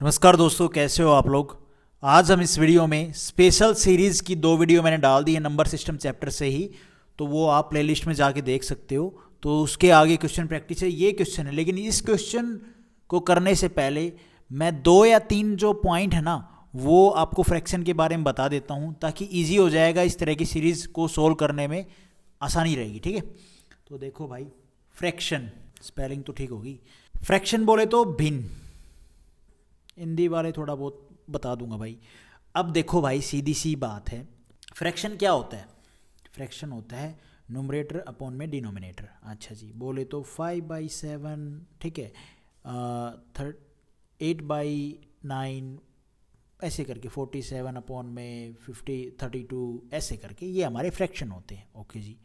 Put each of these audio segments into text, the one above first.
नमस्कार दोस्तों, कैसे हो आप लोग। आज हम इस वीडियो में स्पेशल सीरीज़ की 2 वीडियो मैंने डाल दी है नंबर सिस्टम चैप्टर से ही, तो वो आप प्लेलिस्ट में जाके देख सकते हो। तो उसके आगे क्वेश्चन प्रैक्टिस है, ये क्वेश्चन है। लेकिन इस क्वेश्चन को करने से पहले मैं 2 या 3 जो पॉइंट है ना वो आपको फ्रैक्शन के बारे में बता देता हूँ, ताकि ईजी हो जाएगा। इस तरह की सीरीज़ को सोल्व करने में आसानी रहेगी। ठीक है, तो देखो भाई, फ्रैक्शन, स्पेलिंग तो ठीक होगी। फ्रैक्शन बोले तो भिन्न, हिंदी वाले थोड़ा बहुत बता दूंगा भाई। अब देखो भाई, सीधी सी बात है, फ्रैक्शन क्या होता है। फ्रैक्शन होता है न्यूमरेटर अपॉन में डिनोमिनेटर। अच्छा जी, बोले तो 5/7, ठीक है, 8/9, ऐसे करके 47 अपॉन में 32, ऐसे करके ये हमारे फ्रैक्शन होते हैं। ओके जी,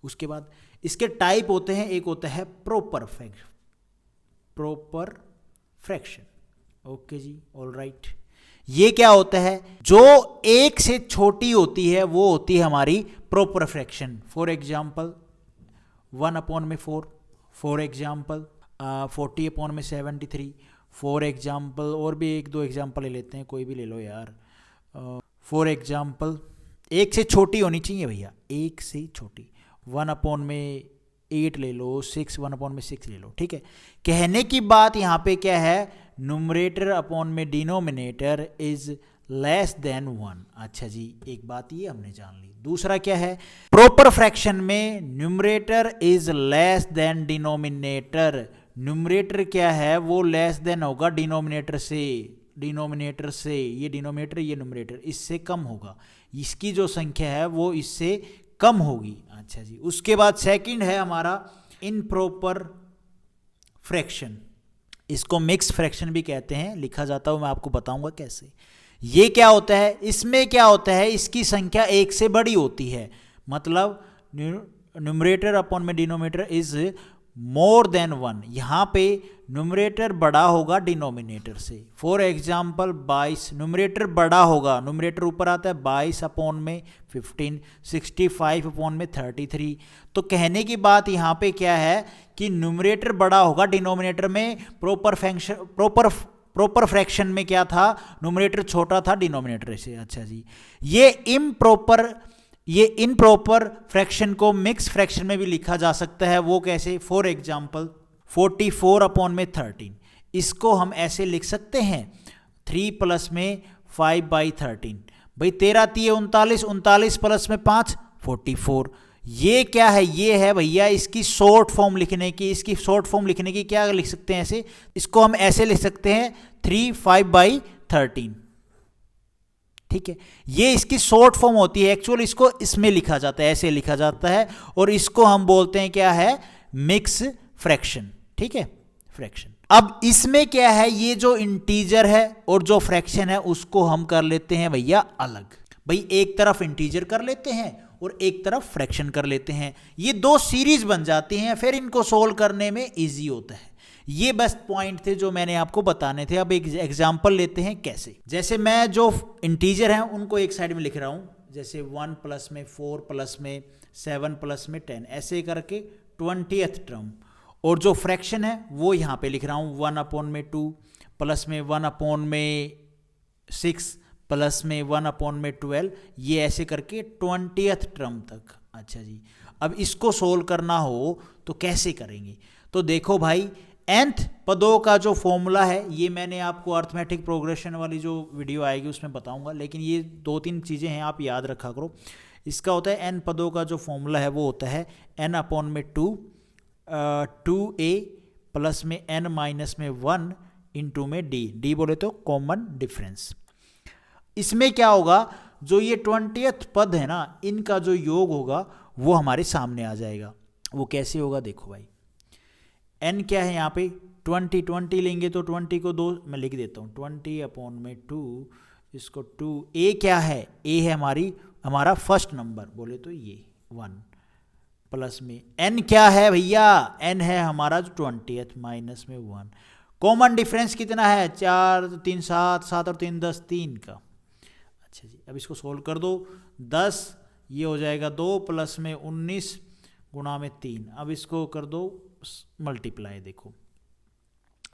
उसके बाद इसके टाइप होते हैं। एक होता है प्रॉपर फ्रैक्शन। ओके जी, ऑल राइट। ये क्या होता है, जो एक से छोटी होती है वो होती है हमारी proper fraction. For example 1/4, for example 40/73, for example और भी 1-2 एग्जाम्पल ले लेते हैं, कोई भी ले लो यार। फॉर एग्जाम्पल एक से छोटी होनी चाहिए भैया, एक से छोटी। 1/8 ले लो, 1/6 ले लो। ठीक है, कहने की बात यहाँ पे क्या है, न्यूमरेटर अपॉन में डिनोमिनेटर इज लेस देन 1। अच्छा जी, एक बात ये हमने जान ली। दूसरा क्या है, प्रॉपर फ्रैक्शन में numerator is less than denominator. Numerator क्या है, वो लेस देन होगा डिनोमिनेटर से। ये डिनोमिनेटर, ये न्यूमरेटर, इससे कम होगा। इसकी जो संख्या है वो इससे कम होगी। अच्छा जी, उसके बाद सेकंड है हमारा इनप्रॉपर फ्रैक्शन। इसको मिक्स फ्रैक्शन भी कहते हैं, लिखा जाता है, मैं आपको बताऊंगा कैसे। ये क्या होता है, इसमें क्या होता है, इसकी संख्या 1 से बड़ी होती है। मतलब न्यूमरेटर अपॉन में डिनोमिनेटर इज मोर देन 1। यहाँ पे न्यूमरेटर बड़ा होगा डिनोमिनेटर से। फॉर एग्जाम्पल 22, न्यूमरेटर बड़ा होगा, न्यूमरेटर ऊपर आता है 22/15, 65/33। तो कहने की बात यहाँ पे क्या है कि न्यूमरेटर बड़ा होगा डिनोमिनेटर में। प्रॉपर फ्रैक्शन में क्या था, न्यूमरेटर छोटा था डिनोमिनेटर से। अच्छा जी, ये इनप्रॉपर फ्रैक्शन को मिक्स फ्रैक्शन में भी लिखा जा सकता है। वो कैसे, फॉर एग्जाम्पल 44/13, इसको हम ऐसे लिख सकते हैं 3 प्लस में 5/13। भाई 13×3 = 39 प्लस में 5 44। ये क्या है, ये है भैया इसकी शॉर्ट फॉर्म लिखने की। इसकी शॉर्ट फॉर्म लिखने की क्या लिख सकते हैं, ऐसे, इसको हम ऐसे लिख सकते हैं 3 5/13। ठीक है, ये इसकी शॉर्ट फॉर्म होती है। एक्चुअल इसको इसमें लिखा जाता है, ऐसे लिखा जाता है, और इसको हम बोलते हैं क्या है, मिक्स फ्रैक्शन। ठीक है, फ्रैक्शन। अब इसमें क्या है, ये जो इंटीजर है और जो फ्रैक्शन है उसको हम कर लेते हैं भैया अलग। भाई एक तरफ इंटीजर कर लेते हैं और एक तरफ फ्रैक्शन कर लेते हैं, ये 2 सीरीज बन जाती हैं, फिर इनको सोल्व करने में इजी होता है। ये बस पॉइंट थे जो मैंने आपको बताने थे। अब एक एग्जांपल लेते हैं कैसे। जैसे मैं जो इंटीजर हैं उनको एक साइड में लिख रहा हूं, जैसे 1 प्लस में 4 प्लस में 7 प्लस में 10, ऐसे करके 20th टर्म। और जो फ्रैक्शन है वो यहाँ पे लिख रहा हूँ 1/2 प्लस में 1/6 प्लस में 1/12, ये ऐसे करके 20th टर्म तक। अच्छा जी, अब इसको सोल्व करना हो तो कैसे करेंगे। तो देखो भाई, nth पदों का जो फॉर्मूला है, ये मैंने आपको अर्थमेटिक प्रोग्रेशन वाली जो वीडियो आएगी उसमें बताऊंगा, लेकिन ये 2-3 चीज़ें हैं, आप याद रखा करो। इसका होता है n पदों का जो फॉर्मूला है वो होता है n/2 2a प्लस में n माइनस में 1 इंटू में d बोले तो कॉमन डिफरेंस। इसमें क्या होगा, जो ये 20th पद है ना, इनका जो योग होगा वो हमारे सामने आ जाएगा। वो कैसे होगा, देखो भाई, n क्या है यहाँ पे 20 लेंगे तो 20 को 2 मैं लिख देता हूँ, 20/2, इसको 2, a क्या है, a है हमारा फर्स्ट नंबर, बोले तो ये 1 प्लस में n क्या है भैया, n है हमारा जो 20th माइनस में 1। कॉमन डिफरेंस कितना है, 4 3 7, 7 और 3 10, 3 का। अच्छा जी, अब इसको सोल्व कर दो, 10 ये हो जाएगा 2 प्लस में 19 गुणा में 3। अब इसको कर दो मल्टीप्लाई, देखो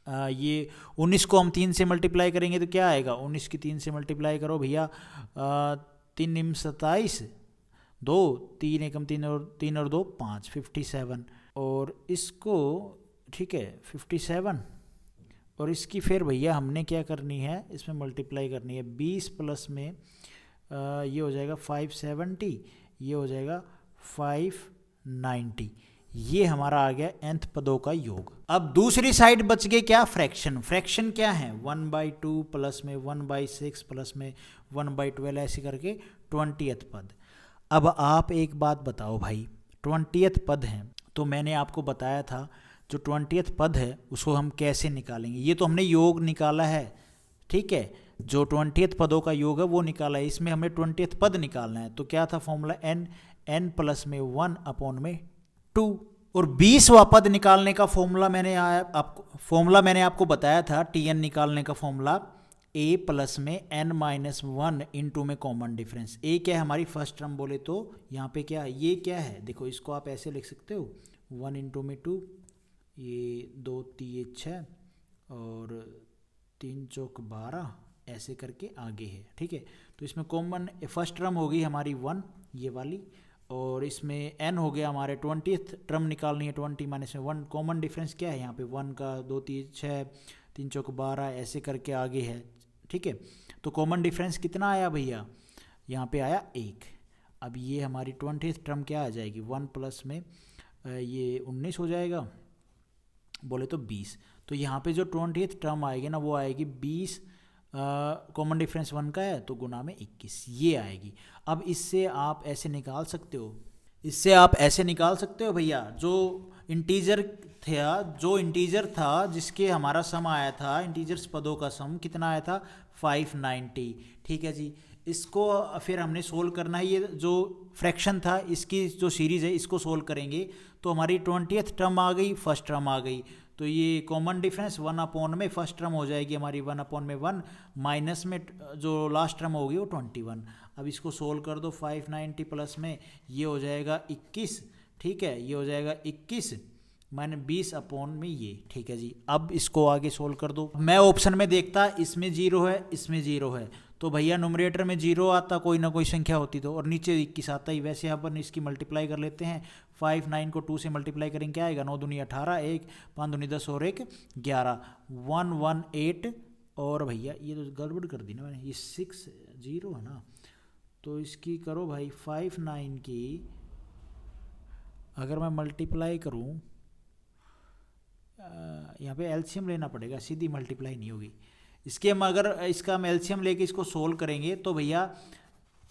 ये 19 को हम 3 से मल्टीप्लाई करेंगे तो क्या आएगा, 19 की 3 से मल्टीप्लाई करो भैया, 3 निम 27, 2 3 एकम 3 और 2 5, 57, और इसको ठीक है 57, और इसकी फिर भैया हमने क्या करनी है, इसमें मल्टीप्लाई करनी है 20 प्लस में ये हो जाएगा 570, ये हो जाएगा 590, ये हमारा आ गया nth पदों का योग। अब दूसरी साइड बच गए क्या, फ्रैक्शन। फ्रैक्शन क्या है, 1/2 प्लस में 1/6 प्लस में 1/12 ऐसे करके 20th पद। अब आप एक बात बताओ भाई, 20th पद है तो मैंने आपको बताया था जो 20th पद है उसको हम कैसे निकालेंगे। ये तो हमने योग निकाला है, ठीक है, जो 20th पदों का योग है वो निकाला है, इसमें हमें 20th पद निकालना है। तो क्या था फॉर्मूला, n प्लस में 1/2, और 20वां पद निकालने का फॉर्मूला मैंने आपको बताया था, tn निकालने का फॉर्मूला a प्लस में n-1 इंटू में कॉमन डिफरेंस। a क्या है हमारी फर्स्ट टर्म बोले तो यहाँ पे क्या है, ये क्या है, देखो इसको आप ऐसे लिख सकते हो 1 इंटू में 2, ये 2 3 6 और 3 चौक 12 ऐसे करके आगे है, ठीक है। तो इसमें कॉमन फर्स्ट टर्म होगी हमारी 1 ये वाली, और इसमें n हो गया हमारे 20th टर्म निकालनी है, 20 माइनस में 1, कॉमन डिफरेंस क्या है यहाँ पे 1 का 2 3 6 3 चौक 12 ऐसे करके आगे है, ठीक है। तो कॉमन डिफरेंस कितना आया भैया, यहाँ पे आया 1। अब ये हमारी 20th टर्म क्या आ जाएगी, 1 प्लस में ये 19 हो जाएगा बोले तो 20। तो यहाँ पे जो 20th टर्म आएगी ना वो आएगी 20, कॉमन डिफरेंस 1 का है तो गुना में 21 ये आएगी। अब इससे आप ऐसे निकाल सकते हो, इससे आप ऐसे निकाल सकते हो भैया, जो इंटीजर था जिसके हमारा सम आया था, इंटीजर्स पदों का सम कितना आया था 590, ठीक है जी। इसको फिर हमने सोल्व करना है, ये जो फ्रैक्शन था इसकी जो सीरीज़ है इसको सोल्व करेंगे तो हमारी 20th टर्म आ गई, फर्स्ट टर्म आ गई, तो ये कॉमन डिफरेंस 1 में फर्स्ट टर्म हो जाएगी हमारी 1 माइनस में जो लास्ट टर्म होगी वो 21। अब इसको सोल्व कर दो, 590 प्लस में ये हो जाएगा 21, ठीक है, ये हो जाएगा 21 माइनस 20 में ये, ठीक है जी। अब इसको आगे सोल्व कर दो, मैं ऑप्शन में देखता इसमें 0 है इसमें 0 है तो भैया न्यूमरेटर में 0 आता, कोई ना कोई संख्या होती तो, और नीचे 21 आता ही। वैसे अपन इसकी मल्टीप्लाई कर लेते हैं, 5 9 को 2 से मल्टीप्लाई करेंगे क्या आएगा, 9 दूनी 18, 1 5 दूनी 10 और 1 11, 118, और भैया ये तो गड़बड़ कर दी ना मैंने, ये 6 0 है ना, तो इसकी करो भाई 5 9 की अगर मैं मल्टीप्लाई करूँ, यहाँ पे एलसीएम लेना पड़ेगा, सीधी मल्टीप्लाई नहीं होगी इसके। हम अगर इसका हम एलसीएम लेके इसको सोल्व करेंगे तो भैया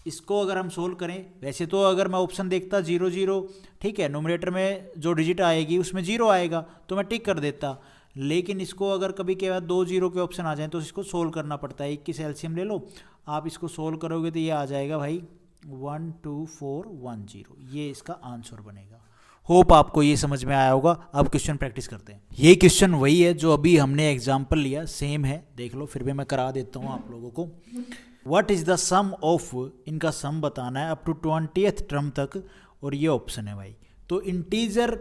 इसको अगर हम सोल्व करें, वैसे तो अगर मैं ऑप्शन देखता 0 0, ठीक है, न्यूमरेटर में जो डिजिट आएगी उसमें 0 आएगा तो मैं टिक कर देता, लेकिन इसको अगर कभी के बाद 2 0 के ऑप्शन आ जाए तो इसको सोल्व करना पड़ता है। 21 एलसीएम ले लो आप, इसको सोल्व करोगे तो ये आ जाएगा भाई 12410, ये इसका आंसर बनेगा। होप आपको ये समझ में आया होगा। अब क्वेश्चन प्रैक्टिस करते हैं। ये क्वेश्चन वही है जो अभी हमने एग्जाम्पल लिया, सेम है, देख लो, फिर भी मैं करा देता हूँ आप लोगों को। What is the sum of, इनका सम बताना है अप टू 20th टर्म तक, और ये ऑप्शन है भाई। तो इंटीजर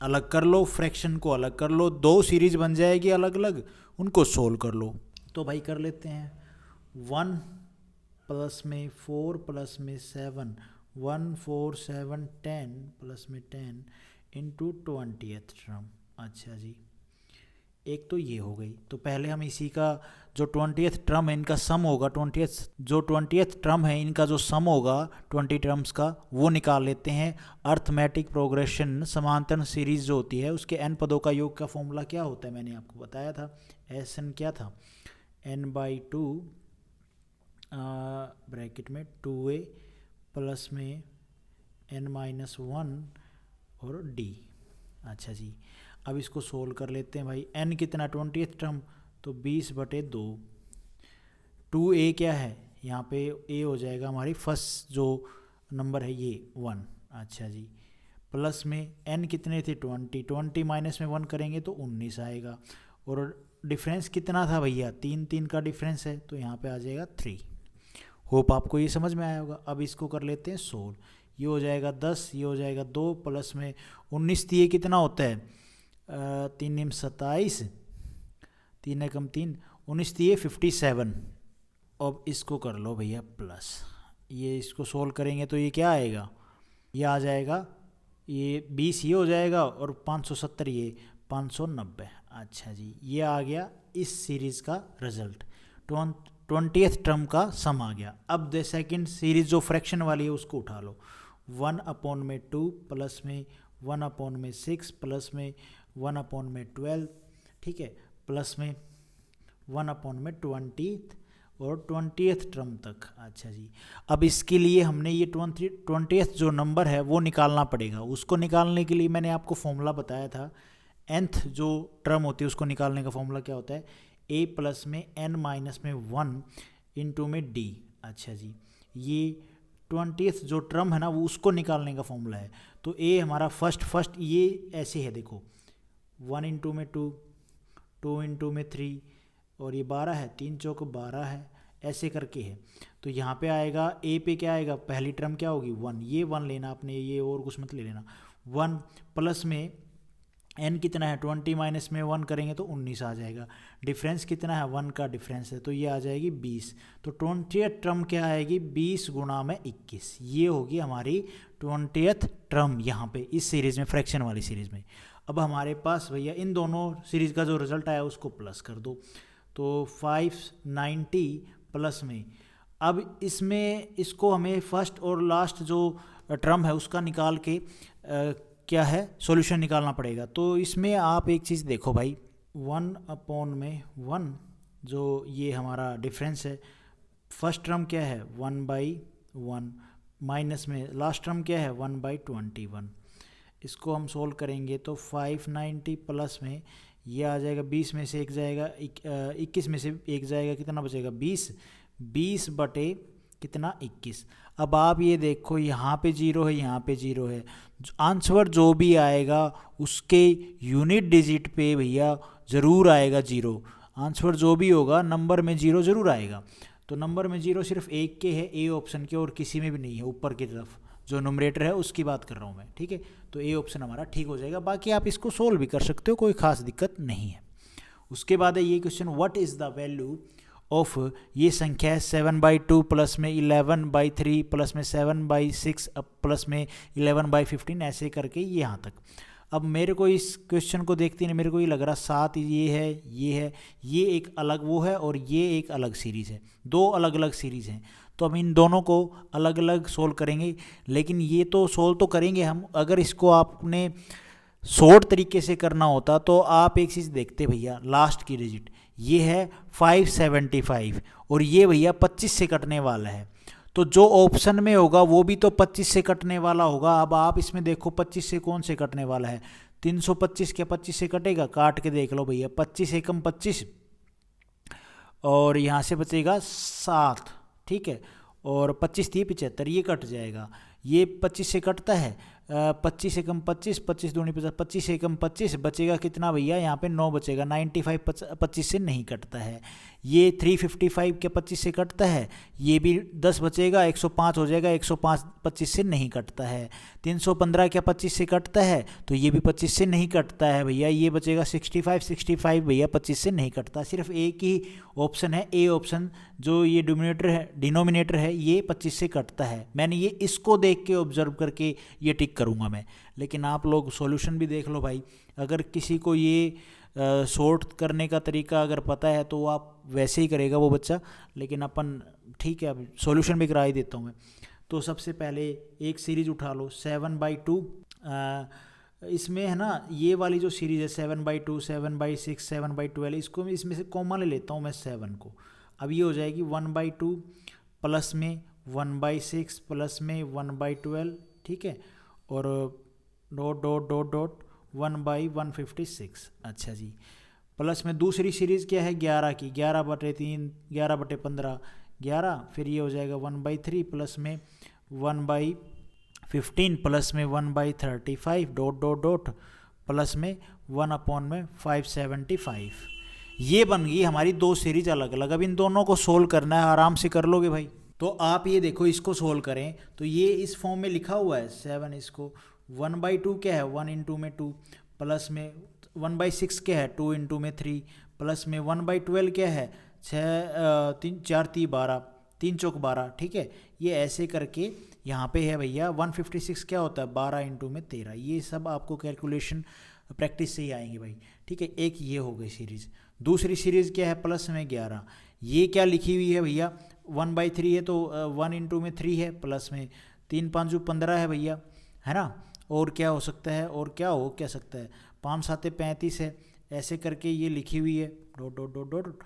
अलग कर लो, फ्रैक्शन को अलग कर लो, 2 सीरीज बन जाएगी अलग अलग, उनको सोल्व कर लो। तो भाई कर लेते हैं, 1 प्लस में 4 प्लस में 7, 1 4 7 10 प्लस में 10 इंटू 20th टर्म। अच्छा जी, एक तो ये हो गई। तो पहले हम इसी का जो 20th टर्म है इनका सम होगा, 20th टर्म है इनका जो सम होगा 20 टर्म्स का, वो निकाल लेते हैं। अर्थमेटिक प्रोग्रेशन समांतर सीरीज जो होती है उसके n पदों का योग का फॉर्मूला क्या होता है, मैंने आपको बताया था। Sn क्या था, n/2 ब्रैकेट में 2a प्लस में n-1 और d। अच्छा जी, अब इसको सोल्व कर लेते हैं भाई। n कितना, 20th टर्म, तो 20/2, 2a क्या है यहाँ पे, a हो जाएगा हमारी फर्स्ट जो नंबर है ये 1। अच्छा जी, प्लस में n कितने थे 20 माइनस में 1 करेंगे तो 19 आएगा, और डिफरेंस कितना था भैया, 3 3 का डिफरेंस है तो यहाँ पे आ जाएगा 3। होप आपको ये समझ में आया होगा। अब इसको कर लेते हैं सोल्व, ये हो जाएगा 10, ये हो जाएगा 2 प्लस में 19, ये कितना होता है 3 27, 3 एकम 3, 19 दिए 57। अब इसको कर लो भैया प्लस, ये इसको सोल्व करेंगे तो ये क्या आएगा, ये आ जाएगा, ये 20 ये हो जाएगा और 570 ये 590। अच्छा जी, ये आ गया इस सीरीज़ का रिजल्ट, 20th टर्म का सम आ गया। अब द सेकंड सीरीज जो फ्रैक्शन वाली है उसको उठा लो, 1/2 प्लस में 1/6 प्लस में 1/12, ठीक है, प्लस में 1/20 और 20th टर्म तक। अच्छा जी, अब इसके लिए हमने ये 20th जो नंबर है वो निकालना पड़ेगा। उसको निकालने के लिए मैंने आपको फॉर्मूला बताया था, nth जो टर्म होती है उसको निकालने का फॉर्मूला क्या होता है, a प्लस में n माइनस में 1 इंटू में d। अच्छा जी, ये 20th जो टर्म है ना वो उसको निकालने का फॉर्मूला है। तो a हमारा फर्स्ट ये ऐसे है, देखो 1 इंटू में 2, 2 इंटू में 3 और ये 12 है, 3 चौक 12 है, ऐसे करके है। तो यहाँ पे आएगा a पे क्या आएगा, पहली टर्म क्या होगी 1, ये 1 लेना आपने, ये और कुछ मत ले लेना। 1 प्लस में n कितना है, 20 माइनस में 1 करेंगे तो 19 आ जाएगा। डिफरेंस कितना है, 1 का डिफरेंस है तो ये आ जाएगी 20। तो 20th टर्म क्या आएगी, 20 गुणा में 21, ये होगी हमारी 20th टर्म यहाँ पे इस सीरीज़ में, फ्रैक्शन वाली सीरीज़ में। अब हमारे पास भैया इन दोनों सीरीज़ का जो रिजल्ट आया उसको प्लस कर दो, तो 590 प्लस में, अब इसमें इसको हमें फर्स्ट और लास्ट जो टर्म है उसका निकाल के क्या है सॉल्यूशन निकालना पड़ेगा। तो इसमें आप एक चीज़ देखो भाई, 1/1 जो ये हमारा डिफरेंस है, फर्स्ट टर्म क्या है 1/1 माइनस में लास्ट टर्म क्या है 1/21। इसको हम सोल्व करेंगे तो 590 प्लस में ये आ जाएगा, 20 में से एक जाएगा 21 में से एक जाएगा, कितना बचेगा 20 बटे कितना 21। अब आप ये देखो यहाँ पे 0 है, यहाँ पे 0 है, आंसर जो भी आएगा उसके यूनिट डिजिट पे भैया ज़रूर आएगा 0। आंसर जो भी होगा नंबर में 0 ज़रूर आएगा। तो नंबर में 0 सिर्फ एक के है, ए ऑप्शन के, और किसी में भी नहीं है। ऊपर की तरफ जो न्यूमरेटर है उसकी बात कर रहा हूँ मैं, ठीक है। तो ए ऑप्शन हमारा ठीक हो जाएगा। बाकी आप इसको सोल्व भी कर सकते हो, कोई खास दिक्कत नहीं है। उसके बाद है ये question, what is the value of, ये संख्या है 7/2 प्लस में 11/3 प्लस में 7/6 प्लस में 11/15, ऐसे करके यहाँ तक। अब मेरे को इस क्वेश्चन को देखते ही मेरे को ये लग रहा 7 ये है, ये एक अलग वो है और ये एक अलग सीरीज़ है, दो अलग अलग सीरीज़ हैं। तो हम इन दोनों को अलग अलग सोल्व करेंगे, लेकिन ये तो सोल्व तो करेंगे हम। अगर इसको आपने शॉर्ट तरीके से करना होता तो आप एक चीज़ देखते भैया, लास्ट की डिजिट ये है 575 और ये भैया 25 से कटने वाला है, तो जो ऑप्शन में होगा वो भी तो 25 से कटने वाला होगा। अब आप इसमें देखो 25 से कौन से कटने वाला है, 325 क्या 25 से कटेगा, काट के देख लो भैया, 25 एकम 25 और यहाँ से बचेगा 7, ठीक है, और 25 थी 75, ये कट जाएगा। ये 25 से कटता है, 25 एकम 25, 25 दूनी 50, 25 एकम 25 बचेगा कितना भैया, यहाँ पे 9 बचेगा। 95 25 से नहीं कटता है। ये 355 के 25 से कटता है, ये भी 10 बचेगा, 105 हो जाएगा, 105 25 से नहीं कटता है। 315 क्या 25 से कटता है, तो ये भी 25 से नहीं कटता है भैया, ये बचेगा 65 भैया 25 से नहीं कटता। सिर्फ एक ही ऑप्शन है, ए ऑप्शन, जो ये डिनोमिनेटर है ये 25 से कटता है। मैंने ये इसको देख के ऑब्जर्व करके ये टिक करूँगा मैं, लेकिन आप लोग सॉल्यूशन भी देख लो भाई। अगर किसी को ये सॉर्ट करने का तरीका अगर पता है तो आप वैसे ही करेगा वो बच्चा, लेकिन अपन ठीक है, अब सॉल्यूशन भी करा ही देता हूँ मैं। तो सबसे पहले एक सीरीज उठा लो 7/2, इसमें है ना ये वाली जो सीरीज़ है 7/2, 7/6, 7/12, इसको इसमें से कॉमन ले लेता हूँ मैं 7 को। अब ये हो जाएगी 1/2 प्लस में 1/6 प्लस में 1/12, ठीक है, और डॉट डॉट डॉट डॉट 1/156। अच्छा जी, प्लस में दूसरी सीरीज़ क्या है 11 की, 11/3, 11/15, 11, फिर ये हो जाएगा 1/3 प्लस में 1/15 प्लस में 1/35 डॉट डॉट डॉट प्लस में 1/575। ये बन गई हमारी दो सीरीज अलग अलग। अब इन दोनों को सोल्व करना है, आराम से कर लोगे भाई। तो आप ये देखो, इसको सोल्व करें तो ये इस फॉर्म में लिखा हुआ है 7, इसको 1/2 क्या है 1 इंटू में 2 प्लस में 1/6 क्या है 2 इंटू में 3 प्लस में 1/12 क्या है, 6 3 4 3 12, 3 चौक 12, ठीक है। ये ऐसे करके यहाँ पे है भैया 156 क्या होता है 12 इंटू में 13। ये सब आपको कैलकुलेशन प्रैक्टिस से ही आएंगे भाई, ठीक है। एक ये हो गई सीरीज़। दूसरी सीरीज़ क्या है, प्लस में 11। ये क्या लिखी हुई है भैया, 1/3 है तो 1 इंटू में 3 है, प्लस में 3 5 15 है भैया, है ना। और क्या हो सकता है, और क्या सकता है, 5 7 35 है। ऐसे करके ये लिखी हुई है डॉट डॉट डॉट डॉट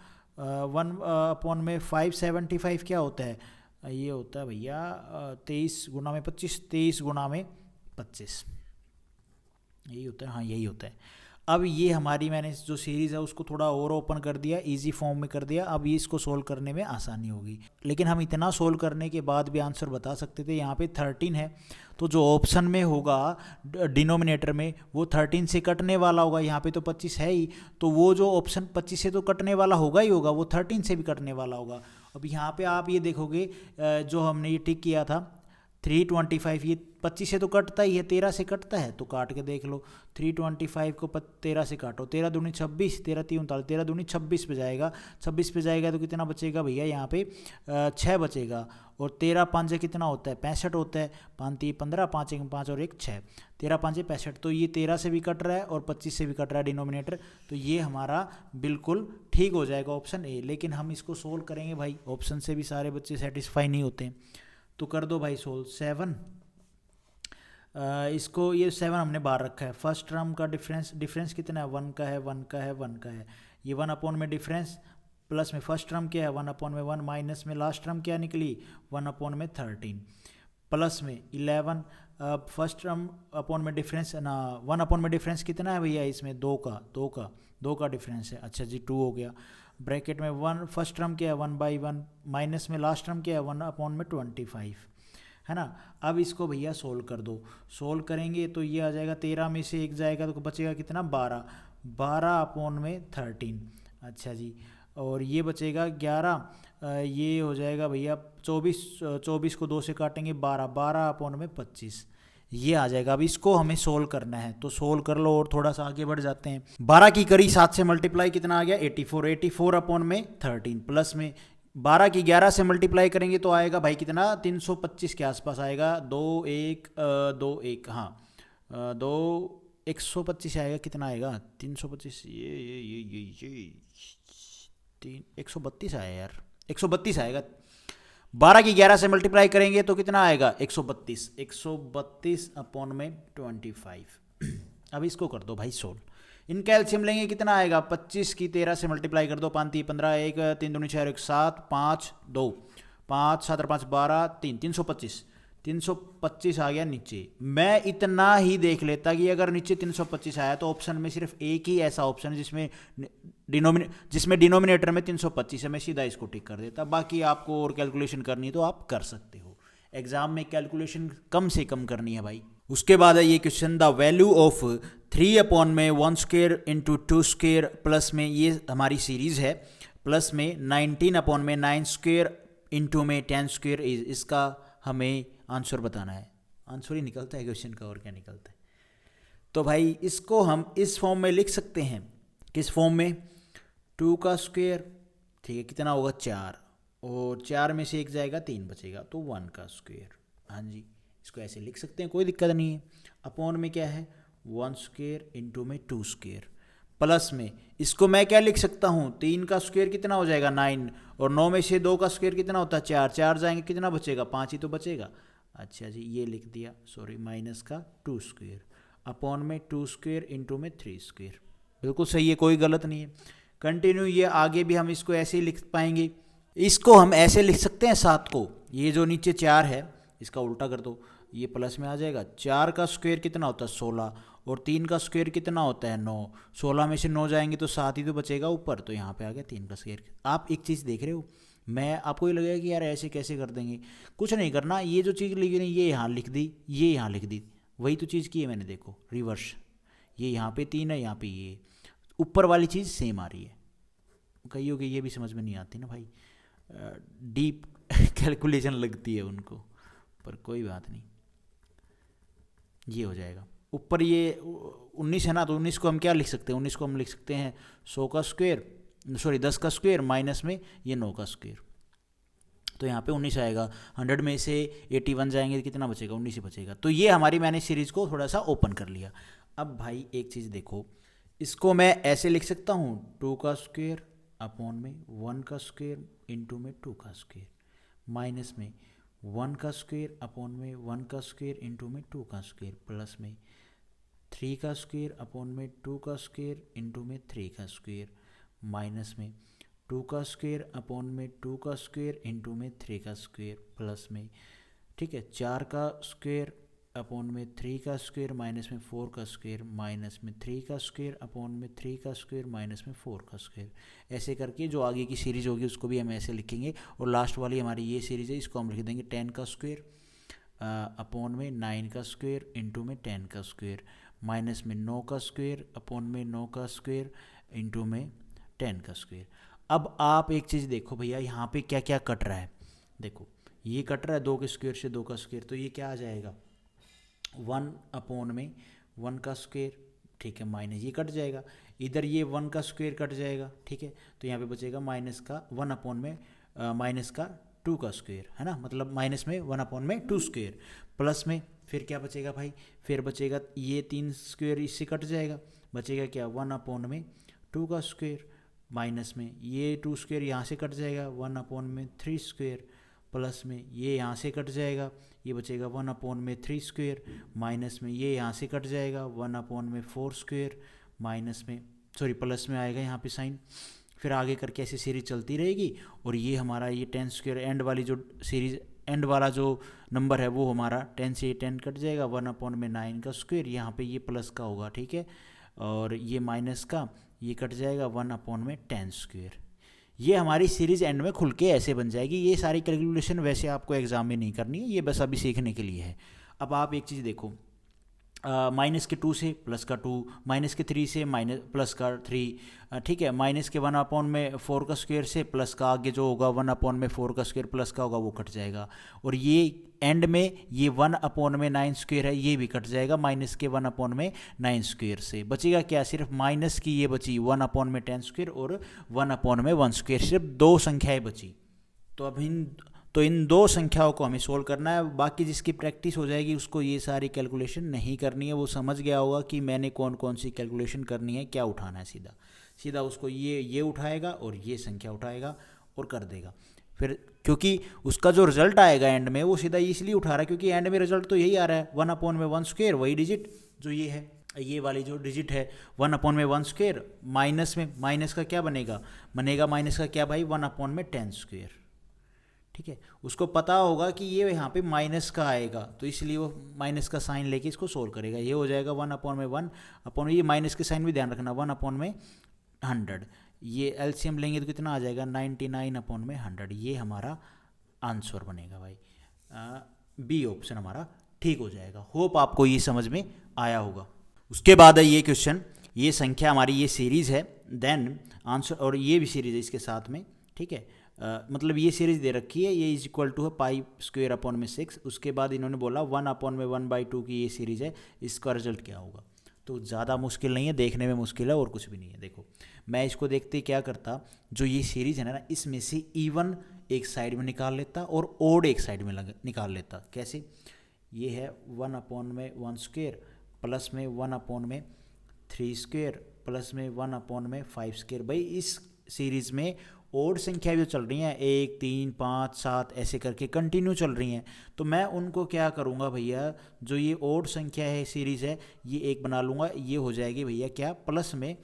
1/575 क्या होता है, ये होता है भैया 23 गुना में 25, 23 गुना में 25, यही होता है, हाँ यही होता है। अब ये हमारी मैंने जो सीरीज़ है उसको थोड़ा और ओपन कर दिया, इजी फॉर्म में कर दिया। अब ये इसको सोल्व करने में आसानी होगी। लेकिन हम इतना सोल्व करने के बाद भी आंसर बता सकते थे। यहाँ पे 13 है तो जो ऑप्शन में होगा डिनोमिनेटर में वो 13 से कटने वाला होगा। यहाँ पे तो 25 है ही, तो वो जो ऑप्शन 25 से तो कटने वाला होगा ही होगा, वो 13 से भी कटने वाला होगा। अब यहाँ पे आप ये देखोगे जो हमने ये टिक किया था 325, ये 25 से तो कटता ही है, 13 से कटता है, तो काट के देख लो। 325 को 13 से काटो, 13 दूनी 26, 13 3 39, 13 दूनी 26 पे जाएगा। 26 पे जाएगा तो कितना बचेगा भैया, यहाँ पे 6 बचेगा। और 13 5 कितना होता है, 65 होता है। 5 3 15, 5 1 5 और 1 6, 13 5 65। तो ये 13 से भी कट रहा है और 25 से भी कट रहा है डिनोमिनेटर, तो ये हमारा बिल्कुल ठीक हो जाएगा ऑप्शन ए। लेकिन हम इसको सोल्व करेंगे भाई, ऑप्शन से भी सारे बच्चे सेटिस्फाई नहीं होते हैं, तो कर दो भाई सोल्व। 7 इसको, ये 7 हमने बाहर रखा है। फर्स्ट टर्म का डिफरेंस कितना है, 1 का है, 1 का है, 1 का है। ये 1 में डिफरेंस, प्लस में फर्स्ट टर्म क्या है 1/1, माइनस में लास्ट टर्म क्या निकली 1/13, प्लस में 11। फर्स्ट टर्म अपॉन में डिफरेंस ना, 1 में डिफरेंस कितना है भैया इसमें, 2 का डिफरेंस है। अच्छा जी 2 हो गया। ब्रैकेट में 1 फर्स्ट टर्म क्या है 1/1, माइनस में लास्ट टर्म क्या है 1/25, है ना। अब इसको भैया सोल्व कर दो। सोल्व करेंगे तो ये आ जाएगा, 13 में से 1 जाएगा तो बचेगा कितना 12, 12/13। अच्छा जी, और ये बचेगा 11, ये हो जाएगा भैया 24 को 2 से काटेंगे 12, 12/25, ये आ जाएगा। अब इसको हमें सोल्व करना है, तो सोल्व कर लो और थोड़ा सा आगे बढ़ जाते हैं। 12 की करी 7 से मल्टीप्लाई कितना आ गया 84, 84/13, प्लस में 12 की 11 से मल्टीप्लाई करेंगे तो आएगा भाई कितना 325 के आसपास आएगा। 2 1 2 1, हाँ 2 125 आएगा, कितना आएगा 325, ये 132 आया यार, 132 आएगा। 12 की 11 से मल्टीप्लाई करेंगे तो कितना आएगा 132, 132/25। अब इसको कर दो भाई सोल्व। इनका एलसीएम लेंगे कितना आएगा, 25 की 13 से मल्टीप्लाई कर दो, 5 3 15, 1 3 दूनी 4 1 7, 5 2 5 7 5 12 3, 325 आ गया नीचे। मैं इतना ही देख लेता कि अगर नीचे 325 आया तो ऑप्शन में सिर्फ एक ही ऐसा ऑप्शन है जिसमें डिनोमिनेटर में 325 है, मैं सीधा इसको टिक कर देता। बाकी आपको और कैलकुलेशन करनी है तो आप कर सकते हो। एग्जाम में कैलकुलेशन कम से कम करनी है भाई। उसके बाद है ये question, the value of 3/1² into 2² plus में, ये हमारी सीरीज है, प्लस में 19/9² इंटू में 10² इज, इसका हमें आंसर बताना है। आंसर ही निकलता है क्वेश्चन का, और क्या निकलता है। तो भाई इसको हम इस फॉर्म में लिख सकते हैं, किस फॉर्म में, 2 का स्क्वायर, ठीक है, कितना होगा 4, और 4 में से 1 जाएगा 3 बचेगा तो 1 का स्क्वायर। हाँ जी, इसको ऐसे लिख सकते हैं, कोई दिक्कत नहीं है। अपॉन में क्या है 1² इंटू में 2², प्लस में इसको मैं क्या लिख सकता हूँ, 3 का स्क्वायर कितना हो जाएगा 9, और 9 में से 2 का स्क्वायर कितना होता है 4, 4 जाएंगे कितना बचेगा 5 ही तो बचेगा। अच्छा जी, ये लिख दिया, सॉरी, माइनस का 2², अपॉन में 2² इंटू में 3², बिल्कुल सही है, कोई गलत नहीं है। कंटिन्यू, ये आगे भी हम इसको ऐसे ही लिख पाएंगे। इसको हम ऐसे लिख सकते हैं 7 को, ये जो नीचे 4 है इसका उल्टा कर दो, ये प्लस में आ जाएगा। 4 का स्क्वायर कितना होता है 16, और 3 का स्क्वायर कितना होता है 9, 16 में से 9 जाएंगे तो 7 ही तो बचेगा ऊपर, तो यहाँ पे आ गया 3 का स्क्वायर। आप एक चीज़ देख रहे हो, मैं आपको ये लगेगा कि यार ऐसे कैसे कर देंगे, कुछ नहीं करना, ये जो चीज़ लिखी नहीं ये यहाँ लिख दी, ये यहाँ लिख दी, वही तो चीज़ की है मैंने, देखो रिवर्स, ये यहाँ पे 3 है, यहाँ पे ये ऊपर वाली चीज़ सेम आ रही है। कही होगी ये भी समझ में नहीं आती ना भाई, डीप कैलकुलेशन लगती है उनको, पर कोई बात नहीं, ये हो जाएगा। ऊपर ये 19 है ना, तो 19 को हम क्या लिख सकते हैं, 19 को हम लिख सकते हैं 100 का स्क्वायर सॉरी 10 का स्क्वायर माइनस में ये 9 का स्क्वायर, तो यहाँ पे 19 आएगा। 100 में से 81 जाएंगे तो कितना बचेगा, 19 ही बचेगा। तो ये हमारी मैंने सीरीज को थोड़ा सा ओपन कर लिया। अब भाई एक चीज़ देखो, इसको मैं ऐसे लिख सकता हूँ 2 का स्क्वायर अपॉन में 1 का स्क्वायर इंटू में 2 का स्क्वायर, माइनस में 1 का स्क्वायर अपॉन में 1 का स्क्वायर इंटू में 2 का स्क्वायर, प्लस में 3 का स्क्वायर अपॉन में 2 का स्क्वायर इंटू में 3 का स्क्वायर, माइनस में 2 का स्क्वायर अपॉन में 2 का स्क्वायर इंटू में 3 का स्क्वायर, प्लस में ठीक है 4 का स्क्वायर अपॉन में 3 का स्क्वायर माइनस में 4 का स्क्वायर, माइनस में 3 का स्क्वायर अपॉन में 3 का स्क्वायर माइनस में 4 का स्क्वायर। ऐसे करके जो आगे की सीरीज होगी उसको भी हम ऐसे लिखेंगे। और लास्ट वाली हमारी ये सीरीज है, इसको हम लिख देंगे 10 का स्क्वायर अपॉन में 9 का स्क्वायर इंटू में 10 का स्क्वायर, माइनस में 9 का स्क्वायर अपॉन में 9 का स्क्वायर इंटू में 10 का स्क्वायर। अब आप एक चीज़ देखो भैया, यहाँ पे क्या क्या कट रहा है। देखो ये कट रहा है 2 के स्क्वायर से 2 का स्क्वायर, तो ये क्या आ जाएगा 1 अपॉन में 1 का स्क्वायर, ठीक है, माइनस ये कट जाएगा, इधर ये 1 का स्क्वायर कट जाएगा, ठीक है, तो यहाँ पे बचेगा माइनस का 1 अपॉन में माइनस का 2 का स्क्वायर, है ना, मतलब माइनस में 1 अपॉन में 2 स्क्वायर, प्लस में फिर क्या बचेगा भाई, फिर बचेगा ये 3 स्क्वायर इससे कट जाएगा, बचेगा क्या 1 अपॉन में 2 का स्क्वायर, माइनस में ये 2 स्क्वायर यहाँ से कट जाएगा 1 अपॉन में 3 स्क्वायर, प्लस में ये यहाँ से कट जाएगा, ये बचेगा 1 अपॉन में 3 स्क्वायर, माइनस में ये यहाँ से कट जाएगा 1 अपॉन में 4 स्क्वायर, माइनस में सॉरी प्लस में आएगा यहाँ पे साइन, फिर आगे करके ऐसी सीरीज चलती रहेगी। और ये हमारा ये 10 स्क्वायर एंड वाली जो सीरीज एंड वाला जो नंबर है वो हमारा 10 से 10 कट जाएगा 1 अपॉन में 9 का स्क्वायर, यहाँ पे ये प्लस का होगा, ठीक है, और ये माइनस का ये कट जाएगा 1 अपॉन में 10 स्क्वायर। ये हमारी सीरीज एंड में खुल के ऐसे बन जाएगी। ये सारी कैलकुलेशन वैसे आपको एग्जाम में नहीं करनी है, ये बस अभी सीखने के लिए है। अब आप एक चीज़ देखो, माइनस के 2 से प्लस का 2, माइनस के 3 से माइनस प्लस का 3, ठीक है, माइनस के 1 अपॉन में 4 का स्क्वायर से प्लस का आगे जो होगा 1 अपॉन में 4 का स्क्वायर प्लस का होगा वो कट जाएगा, और ये एंड में ये 1 अपॉन में 9 स्क्वायर है ये भी कट जाएगा माइनस के 1 अपॉन में 9 स्क्वायर से। बचेगा क्या, सिर्फ माइनस की ये बची 1 अपॉन में 10 स्क्वायर और 1 अपॉन में 1 स्क्वायर, सिर्फ 2 संख्याएं बची। तो अब इन 2 संख्याओं को हमें सोल्व करना है। बाकी जिसकी प्रैक्टिस हो जाएगी उसको ये सारी कैलकुलेशन नहीं करनी है, वो समझ गया होगा कि मैंने कौन कौन सी कैलकुलेशन करनी है, क्या उठाना है, सीधा सीधा उसको ये उठाएगा और ये संख्या उठाएगा और कर देगा। फिर क्योंकि उसका जो रिजल्ट आएगा एंड में वो सीधा इसलिए उठा रहा है क्योंकि एंड में रिजल्ट तो यही आ रहा है 1 अपॉन में 1 स्क्वायर, वही डिजिट जो ये है, ये वाली जो डिजिट है 1 अपॉन में 1 स्क्वायर, माइनस में माइनस का क्या बनेगा माइनस का क्या भाई 1 अपॉन में 10 स्क्वायर, ठीक है। उसको पता होगा कि ये यहाँ पे माइनस का आएगा तो इसलिए वो माइनस का साइन लेके इसको सोल्व करेगा। ये हो जाएगा 1 अपॉन में 1 अपॉन ये माइनस के साइन भी ध्यान रखना 1 अपॉन में 100, ये एलसीएम लेंगे तो कितना आ जाएगा 99 अपॉन में 100। ये हमारा आंसर बनेगा भाई, बी ऑप्शन हमारा ठीक हो जाएगा। होप आपको ये समझ में आया होगा। उसके बाद है ये क्वेश्चन, ये संख्या हमारी ये सीरीज़ है, देन आंसर, और ये भी सीरीज़ है इसके साथ में, ठीक है। मतलब ये सीरीज दे रखी है, ये इज इक्वल टू है पाई स्क्वायर अपॉन में 6। उसके बाद इन्होंने बोला 1 अपॉन में 1/2 की ये सीरीज है, इसका रिजल्ट क्या होगा। तो ज़्यादा मुश्किल नहीं है, देखने में मुश्किल है और कुछ भी नहीं है। देखो मैं इसको देखते क्या करता, जो ये सीरीज है ना इसमें से इवन एक साइड में निकाल लेता और ओड एक साइड में निकाल लेता। कैसे, ये है 1 अपॉन में 1 स्क्वायर प्लस में 1 अपॉन में 3 स्क्वायर प्लस में 1 अपॉन में 5 स्क्वायर। भाई इस सीरीज में ओड संख्या जो चल रही हैं 1 3 5 7 ऐसे करके कंटिन्यू चल रही हैं, तो मैं उनको क्या करूँगा भैया, जो ये ओड संख्या है सीरीज़ है ये एक बना लूँगा, ये हो जाएगी भैया क्या प्लस में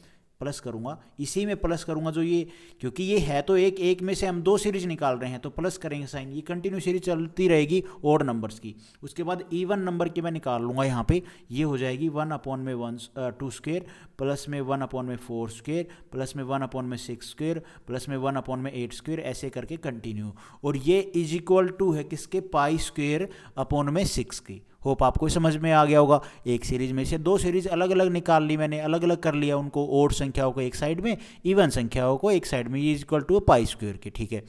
प्लस करूँगा, इसी में प्लस करूँगा जो ये, क्योंकि ये है तो एक में से हम 2 सीरीज निकाल रहे हैं तो प्लस करेंगे साइन, ये कंटिन्यू सीरीज चलती रहेगी ओड नंबर्स की। उसके बाद इवन नंबर की मैं निकाल लूँगा यहाँ पे, ये हो जाएगी 1 अपॉन में 2 स्क्वायर प्लस में 1 अपॉन में 4 स्क्वायर प्लस में 1 अपॉन में 6 स्क्वायर प्लस में 1 अपॉन में 8 स्क्वायर, ऐसे करके कंटिन्यू। और ये इज इक्वल टू है किसके, पाई स्क्वायर अपॉन में 6 की। होप आपको समझ में आ गया होगा। एक सीरीज में से 2 सीरीज अलग अलग निकाल ली मैंने, अलग अलग कर लिया उनको, ओड संख्याओं को एक साइड में, इवन संख्याओं को एक साइड में, ये इक्वल टू पाई स्क्वायर के, ठीक है।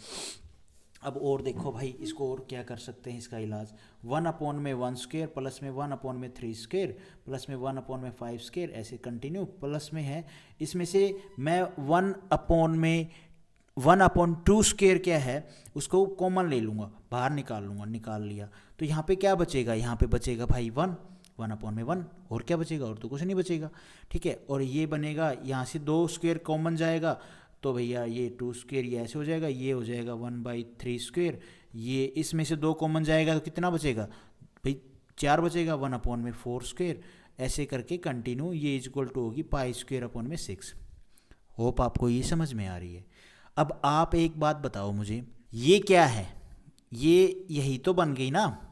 अब और देखो भाई, इसको और क्या कर सकते हैं इसका इलाज। 1/1² प्लस में 1/3² प्लस में 1/5², ऐसे कंटिन्यू प्लस में है। इसमें से मैं 1/2² क्या है उसको कॉमन ले लूँगा, बाहर निकाल लूँगा, निकाल लिया तो यहाँ पे क्या बचेगा, यहाँ पे बचेगा भाई 1/1, और क्या बचेगा, और तो कुछ नहीं बचेगा। ठीक है, और ये बनेगा, यहाँ से 2² कॉमन जाएगा तो भैया ये 2² ये ऐसे हो जाएगा, ये हो जाएगा 1/3², ये इसमें से 2 कॉमन जाएगा तो कितना बचेगा भाई, 4 बचेगा, 1/4², ऐसे करके कंटिन्यू, ये इक्वल टू होगी π²/6। होप आपको ये समझ में आ रही है। अब आप एक बात बताओ मुझे, ये क्या है, ये यही तो बन गई ना,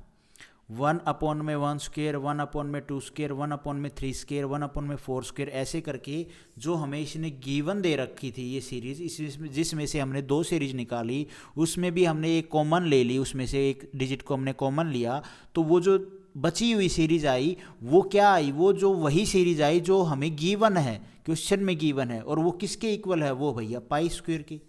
1/1², 1/2², 1/3², 1/4², ऐसे करके जो हमें इसने गिवन दे रखी थी ये सीरीज, इसमें जिसमें से हमने 2 सीरीज निकाली, उसमें भी हमने एक कॉमन ले ली, उसमें से एक डिजिट को हमने कॉमन लिया, तो वो जो बची हुई सीरीज आई वो क्या आई, वो जो वही सीरीज आई जो हमें गिवन है, क्वेश्चन में गिवन है, और वो किसके इक्वल है, वो भैया π² की।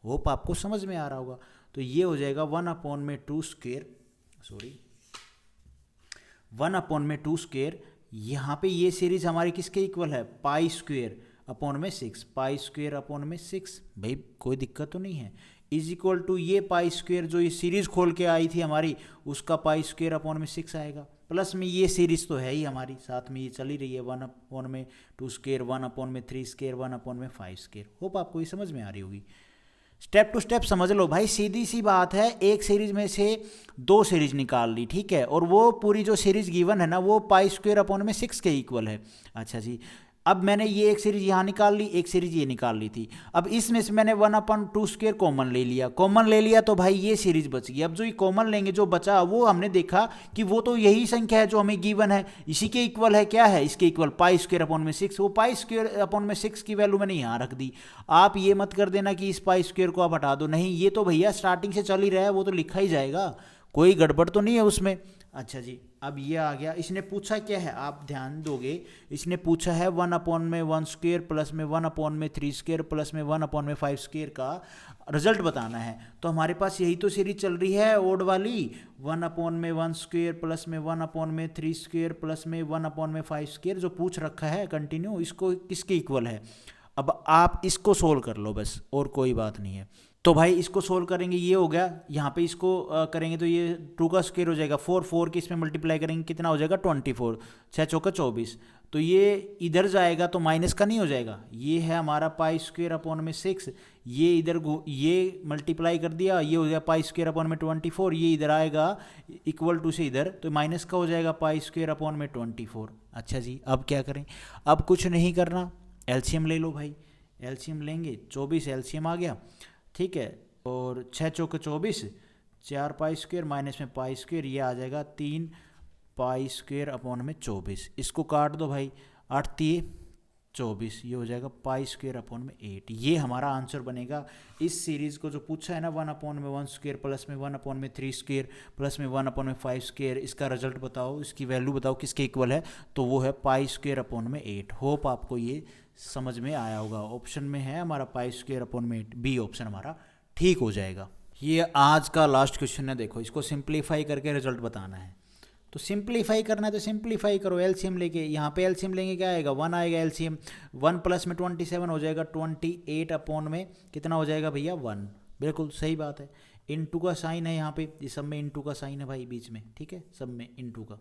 होप आपको समझ में आ रहा होगा। तो ये हो जाएगा 1/2², यहाँ पे ये सीरीज हमारी किसके इक्वल है, π²/6, π²/6, भाई कोई दिक्कत तो नहीं है, इज इक्वल टू ये π² जो ये सीरीज खोल के आई थी हमारी, उसका π²/6 आएगा, प्लस में ये सीरीज तो है ही हमारी, साथ में ये चली रही है 1/2², 1/3², 1/5²। होप आपको ये समझ में आ रही होगी। स्टेप टू स्टेप समझ लो भाई, सीधी सी बात है, एक सीरीज में से 2 सीरीज निकाल ली, ठीक है, और वो पूरी जो सीरीज गिवन है ना वो π²/6 के इक्वल है। अच्छा जी, अब मैंने ये एक सीरीज यहाँ निकाल ली, एक सीरीज ये निकाल ली थी, अब इसमें से मैंने 1/2² कॉमन ले लिया तो भाई ये सीरीज बच गई। अब जो ये कॉमन लेंगे जो बचा, वो हमने देखा कि वो तो यही संख्या है जो हमें गिवन है, इसी के इक्वल है, क्या है इसके इक्वल π²/6, वो π²/6 की वैल्यू मैंने यहाँ रख दी। आप ये मत कर देना कि इस π² को आप हटा दो, नहीं, ये तो भैया स्टार्टिंग से चल ही रहा है, वो तो लिखा ही जाएगा, कोई गड़बड़ तो नहीं है उसमें। अच्छा जी, अब ये आ गया, इसने पूछा क्या है, आप ध्यान दोगे, इसने पूछा है 1/1² प्लस में 1/3² प्लस में 1/5² का रिजल्ट बताना है। तो हमारे पास यही तो सीरीज चल रही है ओड वाली, 1/1² प्लस में 1/3² प्लस में 1/5² जो पूछ रखा है कंटिन्यू, इसको किसके इक्वल है। अब आप इसको सोल्व कर लो बस, और कोई बात नहीं है। तो भाई इसको सोल्व करेंगे, ये हो गया, यहाँ पे इसको करेंगे तो ये 2 का स्क्वायर हो जाएगा 4 की इसमें मल्टीप्लाई करेंगे कितना हो जाएगा 24, 6 चौका 24, तो ये इधर जाएगा तो माइनस का नहीं हो जाएगा, ये है हमारा π²/6, ये इधर ये मल्टीप्लाई कर दिया, ये हो गया π²/24, ये इधर आएगा इक्वल टू से इधर, तो माइनस का हो जाएगा π²/24। अच्छा जी, अब क्या करें, अब कुछ नहीं करना, एलसीएम ले लो भाई, एलसीएम लेंगे, 24 एलसीएम आ गया, ठीक है, और 6 चौके 24, 4 π² माइनस में π², ये आ जाएगा 3 π²/24, इसको काट दो भाई, 8 3 24, ये हो जाएगा π²/8। ये हमारा आंसर बनेगा इस सीरीज को जो पूछा है ना 1/1² प्लस में 1/3² प्लस में 1/5², इसका रिजल्ट बताओ, इसकी वैल्यू बताओ किसके इक्वल है, तो वो है π²/8। होप आपको ये समझ में आया होगा। ऑप्शन में है हमारा π²/8, बी ऑप्शन हमारा ठीक हो जाएगा। ये आज का लास्ट क्वेश्चन है, देखो इसको सिंप्लीफाई करके रिजल्ट बताना है। तो सिंप्लीफाई करना है तो सिंप्लीफाई करो, एलसीएम लेके, यहाँ पे एलसीएम लेंगे क्या आएगा 1 आएगा, एलसीएम 1 प्लस में 27 हो जाएगा 28 में कितना हो जाएगा भैया 1, बिल्कुल सही बात है। इनटू का साइन है यहाँ पे, इस सब में इनटू का साइन है भाई बीच में, ठीक है, सब में इनटू का।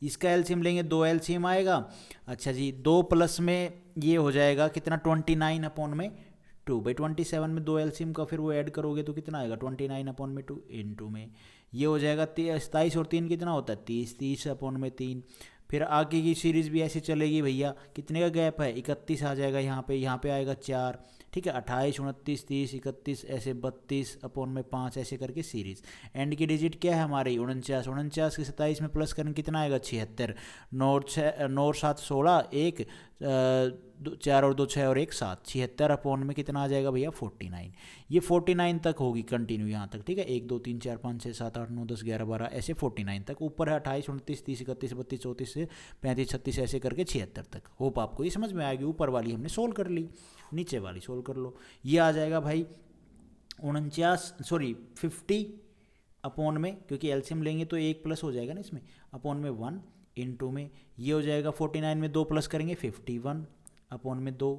इसका एलसीएम लेंगे 2 एलसीएम आएगा। अच्छा जी, 2 प्लस में ये हो जाएगा कितना 29/2, भाई 27 में 2 एलसीएम का फिर वो ऐड करोगे तो कितना आएगा 29/2 इनटू में ये हो जाएगा 27 और 3 कितना होता है 30, 30/3। फिर आगे की सीरीज भी ऐसी चलेगी भैया, कितने का गैप है 31 आ जाएगा यहाँ पे आएगा 4, ठीक है, 28 29 30 31 ऐसे 32/5 ऐसे करके सीरीज। एंड की डिजिट क्या है हमारी 49 के 27 में प्लस करें कितना आएगा 76, 9 7 16, 1 4 और 2 6 और 1 7, 76 में कितना आ जाएगा भैया 49। ये 49 तक होगी कंटिन्यू यहाँ तक, ठीक है, 1 2 3 4 5 6 7 8 9 10 11 12 ऐसे 49 तक। ऊपर है 28 29 30 31 32 34 से 35 36 ऐसे करके 76 तक। होप आपको ये समझ में आएगी। ऊपर वाली हमने सोल्व कर ली, नीचे वाली सोल्व कर लो। ये आ जाएगा भाई 50 अपॉन में, क्योंकि एलसीएम लेंगे तो 1 प्लस हो जाएगा ना इसमें, अपॉन में 1 इंटू में ये हो जाएगा 49 में 2 प्लस करेंगे 51 अपॉन में 2,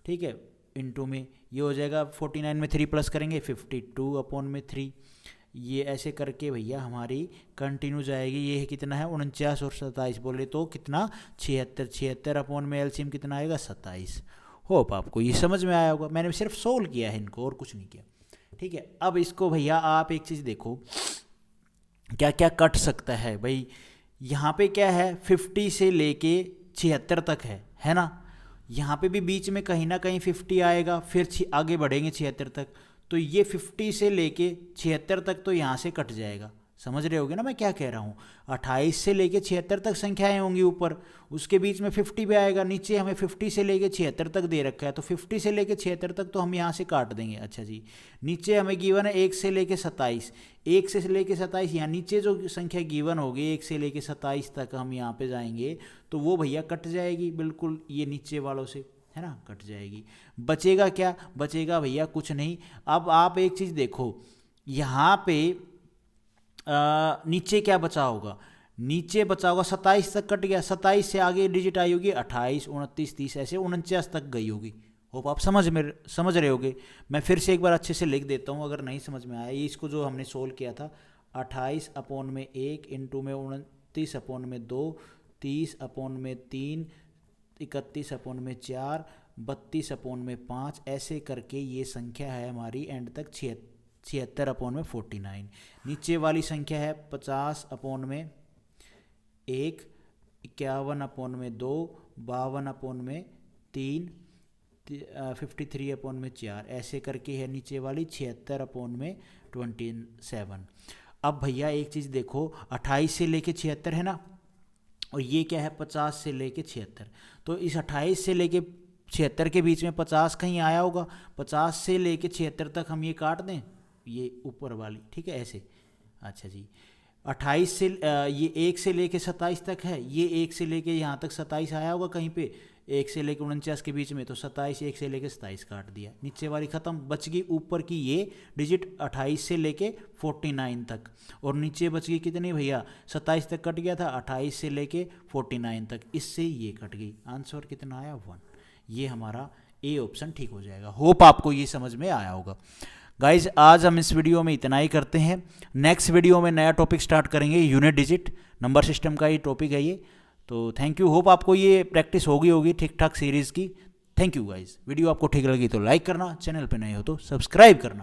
ठीक है, इंटू में ये हो जाएगा 49 में 3 प्लस करेंगे 52 अपॉन में 3। ये ऐसे करके भैया हमारी कंटिन्यू जाएगी। ये है कितना है 49 और 27 बोले तो कितना 76 अपॉन में एलसीएम कितना आएगा 27। होप आपको ये समझ में आया होगा। मैंने सिर्फ सोल्व किया है इनको और कुछ नहीं किया, ठीक है। अब इसको भैया आप एक चीज़ देखो क्या क्या कट सकता है भाई। यहाँ पे क्या है 50 से लेके 76 तक है ना। यहाँ पे भी बीच में कहीं ना कहीं 50 आएगा, फिर आगे बढ़ेंगे 76 तक, तो ये 50 से लेके 76 तक तो यहाँ से कट जाएगा। समझ रहे होगे ना मैं क्या कह रहा हूँ। 28 से लेके 76 तक संख्याएं होंगी ऊपर, उसके बीच में 50 भी आएगा, नीचे हमें 50 से लेके 76 तक दे रखा है, तो 50 से लेके 76 तक तो हम यहाँ से काट देंगे। अच्छा जी, नीचे हमें गिवन है 1 से लेके 27, 1 से लेके 27 यहाँ नीचे जो संख्या गिवन होगी 1 से लेके 27 तक हम यहाँ पे जाएंगे तो वो भैया कट जाएगी बिल्कुल ये नीचे वालों से, है ना, कट जाएगी। बचेगा क्या, बचेगा भैया कुछ नहीं। अब आप एक चीज़ देखो यहाँ पे नीचे क्या बचा होगा, नीचे बचा होगा 27 तक कट गया, 27 से आगे डिजिट आई होगी 28, 29, 30 ऐसे 49 तक गई होगी। होप आप समझ रहे होगे। मैं फिर से एक बार अच्छे से लिख देता हूँ अगर नहीं समझ में आया। ये इसको जो हमने सोल्व किया था 28 अपॉन में 1 इंटू में 29 अपॉन में 2, 30 अपॉन में 3, 31 अपॉन में 4, 32 अपॉन में 5, ऐसे करके ये संख्या है हमारी एंड तक 76 अपॉन में 49। नीचे वाली संख्या है 50 अपॉन में 1, 51 अपॉन में 2, 52 अपॉन में 3, 53 अपॉन में 4, ऐसे करके है नीचे वाली 76 अपॉन में 27। अब भैया एक चीज़ देखो 28 से लेके 76 है ना, और ये क्या है 50 से लेके 76, तो इस 28 से लेके 76 के बीच में 50 कहीं आया होगा, 50 से लेके 76 तक हम ये काट दें ये ऊपर वाली, ठीक है ऐसे। अच्छा जी, 28 से ये 1 से लेके 27 तक है, ये 1 से लेके यहाँ तक 27 आया होगा कहीं पे, 1 से लेके 49 के बीच में, तो 27 1 से लेके 27 काट दिया, नीचे वाली ख़त्म। बच गई ऊपर की ये डिजिट 28 से लेके 49 तक, और नीचे बच गई कितनी भैया 27 तक कट गया था, 28 से लेके 49 तक, इससे ये कट गई। आंसर कितना आया 1। ये हमारा ए ऑप्शन ठीक हो जाएगा। होप आपको ये समझ में आया होगा। गाइज आज हम इस वीडियो में इतना ही करते हैं। नेक्स्ट वीडियो में नया टॉपिक स्टार्ट करेंगे, यूनिट डिजिट नंबर सिस्टम का ये टॉपिक है ये। तो थैंक यू, होप आपको ये प्रैक्टिस होगी ठीक ठाक सीरीज़ की। Thank you guys. वीडियो आपको ठीक लगी तो लाइक करना, चैनल पे नए हो तो सब्सक्राइब करना।